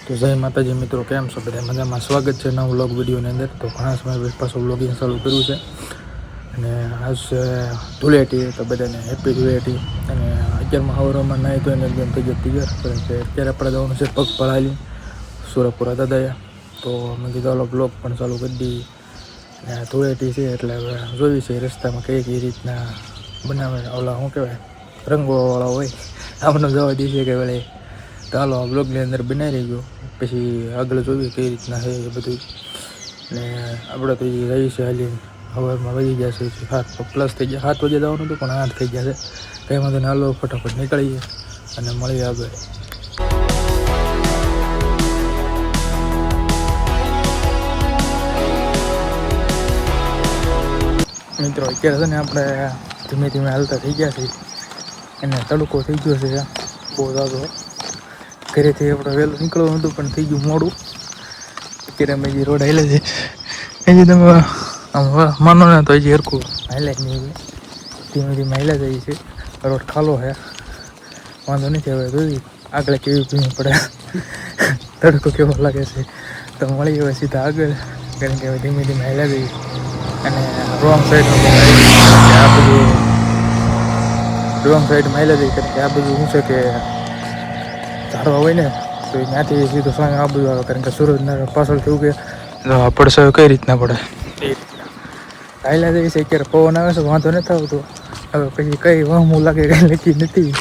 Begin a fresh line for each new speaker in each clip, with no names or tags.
તો જય માતાજી મિત્રો, કેમ છો બધા? મજામાં? સ્વાગત છે નવા વ્લોગ વિડીયોની અંદર. તો ઘણા સમય પાછું વ્લોગિંગ ચાલુ કર્યું છે અને આજ ધૂળેટી, તો બધાને હેપી ધૂળેટી. અને અત્યારમાં હવારમાં નાહી ધોઈને એકદમ થઈ ગયા તૈયાર, કારણ કે અત્યારે આપણે જવાનું છે પગપાળા સુરપુરા દાદાએ. તો મેં કીધું હાલો બ્લોગ પણ ચાલુ કરી દઈએ. અને ધૂળેટી છે એટલે હવે જોયું છે રસ્તામાં કઈ રીતના બનાવે, ઓલા શું કહેવાય રંગોવાળા હોય, આપણે જવા દઈએ કે વળે. તો હાલો આ બ્લોગની અંદર બનાવી રહ્યો, પછી આગળ જોઈએ કઈ રીતના છે એ બધું. ને આપણે તો એ રહી છે હાલી સવારમાં વહી ગયા છે, 7+ થઈ ગયા. 7 વાગે જવાનું હતું પણ 8 થઈ ગયા છે. કંઈ વાંધો નહીં, હાલો ફટાફટ નીકળીએ અને મળીએ આગળ. મિત્રો અત્યારે છે ને આપણે ધીમે ધીમે હાલતા થઈ ગયા છીએ, અને તડકો થઈ ગયો છે બહુ ઝાઝો. ઘરેથી આપણે વહેલું નીકળવાનું હતું પણ થઈ ગયું મોડું. અત્યારે અમે જે રોડ હાલે છે એજી તમે આમ માનો ને તો હજી હરખું હાલે જ નહીં. ધીમે ધીમે હાલ્યા જઈએ છે, રોડ ખાલો છે, વાંધો નથી. હવે જોઈ આગળ કેવી પીવી પડે, તડકો કેવો લાગે છે. તો મળી હવે સીધા આગળ, કારણ કે હવે ધીમે ધીમે હાલ્યા જઈએ. અને રોંગ સાઈડમાં આ બધું રોંગ સાઈડમાં હાલ્યા જઈએ, કારણ કે આ બધું શું છે કે ઝાડવા હોય ને તો એ ત્યાંથી સીધું સામે આ બધું આવે, કારણ કે સૂરજના પાછળ થયું કે પડશે કઈ રીતના પડે એ રીતના હાલ્યા જઈએ છે. અત્યારે પવન આવે છે, વાંધો નથી આવતો. હવે પછી કઈ વહમું લાગે કંઈ નક્કી નથી.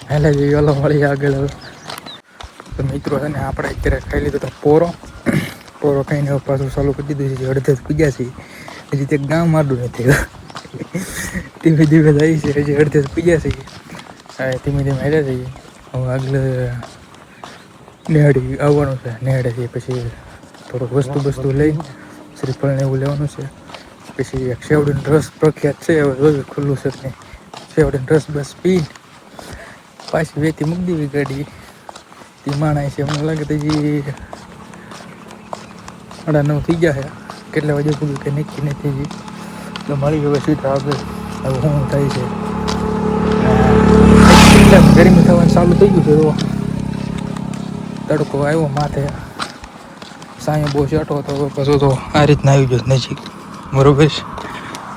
હાલ્યા જઈએ, ઓલો મળી આગળ. હવે તો મિત્રો છે ને આપણે અત્યારે ખાઈ લીધો તો પોરો ખાઈને પાછું ચાલુ કરી દીધું છે. અડધે પૂગ્યા છે, હજી તે ગામ આડું નથી. ધીમે ધીમે જાય છે, હજી અડધે પૂગ્યા છે. હવે ધીમે ધીમે હાલ્યા જઈએ. હવે આગળ નેહડી આવવાનું છે, નેહડેથી પછી થોડુંક વસ્તુ લઈ શ્રીફળને એવું લેવાનું છે. પછી એક શેવડીનો રસ પ્રખ્યાત છે, હવે જોયું ખુલ્લું છે નહીં. શેવડીનો રસ બસ પી પાછી વેતી મૂકી દેવી ગાડી. તે માણાય છે, મને લાગે તો હજી 9:30 થઈ ગયા છે. કેટલા વાગે પૂરું કે નક્કી નથી હજી. તો મળી હવે સીધા આગળ. હવે શું થાય છે, ગરમી થવાનું ચાલુ થઈ ગયું છે. તડકો આવ્યો માથે, સાંય બહુ છાંટો હતો. પછી તો આ રીતના આવી ગયો નજીક, બરોબર.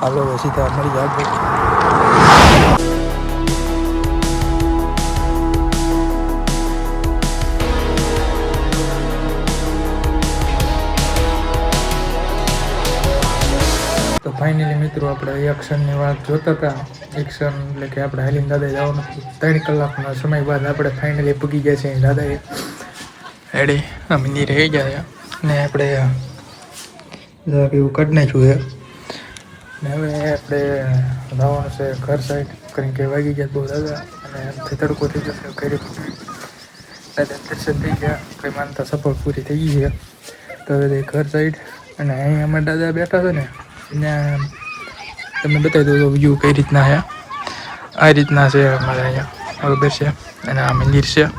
હાલો હવે સીધા મળી જાય આગળ. તો ફાઇનલી મિત્રો આપણે એક્શનની વાત જોતા હતા. એક્શન એટલે કે આપણે હાલીને દાદા જવાનું 3 કલાકનો સમય બાદ આપણે ફાઇનલી પૂગી ગયા છીએ દાદાએ. એડી મંદિરે રહી ગયા ને આપણે એવું કાઢી નાખ્યું છે. ને હવે આપણે જવાનું છે ઘર સાઈડ, કારણ કે વાગી ગયા બહુ દાદા, અને એમથી તડકો થઈ જશે. ઘરે દાદા દર્શન થઈ ગયા, કંઈ માનતા સફળ પૂરી થઈ ગઈ છે. તો હવે ઘર સાઈડ, અને અહીં અમે દાદા બેઠા છે ને ત્યાં તમને બતાવી દઉં વ્યૂ કઈ રીતના છે. આ રીતના છે અમારે અહીંયા, બરોબર છે. અને આ મંદિર છે.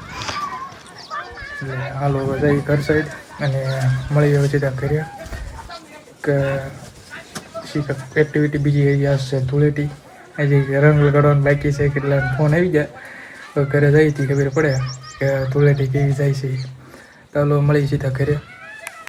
એટલે હાલો બધા ઘર સાઈડ, અને મળી હવે સીધા ઘરે. કે એક્ટિવિટી બીજી એવી છે ધૂળેટી, હજી રંગ લગાડવાનું બાકી છે. કેટલા ફોન આવી જાય તો ઘરે જઈથી ખબર પડે કે ધૂળેટી કેવી જાય છે. ચાલો મળી સીધા ઘરે.